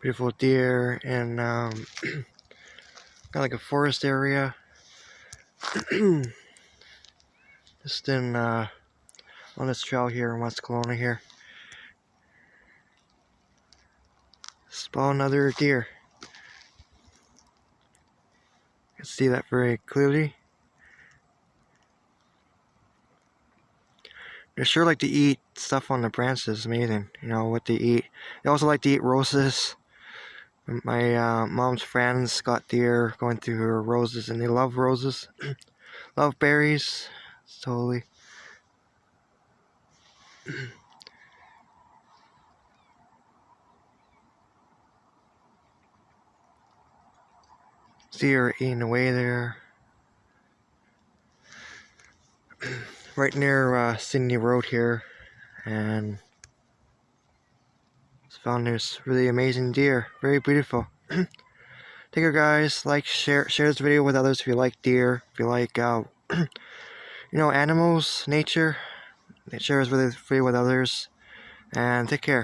Beautiful deer in kind of like a forest area. Just in on this trail here in West Kelowna here. Spot another deer. You can see that very clearly. They sure like to eat stuff on the branches. Amazing, you know what they eat. They also like to eat roses. My mom's friends got deer going through her roses, and they love roses. Love berries. Totally. See her eating away there. Right near Sydney Road here, and found this really amazing deer. Very beautiful. Take care, guys. Like, share this video with others if you like deer, if you like you know, animals, nature. Share this video with others, and take care.